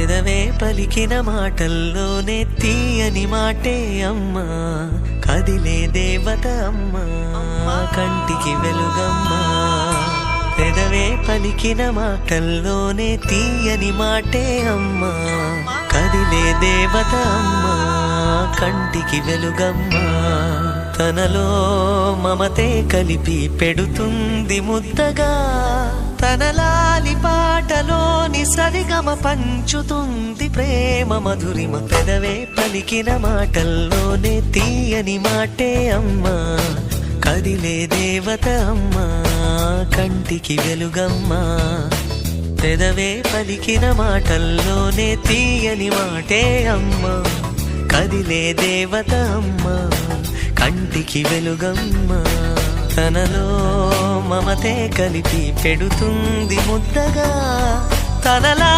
పెదవే పలికిన మాటల్లోనే తీయని మాటే అమ్మా, కదిలే దేవత అమ్మా, కంటికి వెలుగమ్మా. పెదవే పలికిన మాటల్లోనే తీయని మాటే అమ్మా, కదిలే దేవత అమ్మా, కంటికి వెలుగమ్మా. తనలో మమతే కలిపి పెడుతుంది ముద్దగా, తన లాలి పాటలోని సరిగమ పంచుతుంది ప్రేమ మధురిమ. పెదవే పలికిన మాటల్లోనే తీయని మాటే అమ్మా, కదిలే దేవత అమ్మా, కంటికి వెలుగమ్మా. పెదవే పలికిన మాటల్లోనే తీయని మాటే అమ్మా, కదిలే దేవత అమ్మా, కంటికి వెలుగమ్మా. తనలో మమతే కలిపి పెడుతుంది ముద్దగా, తనలా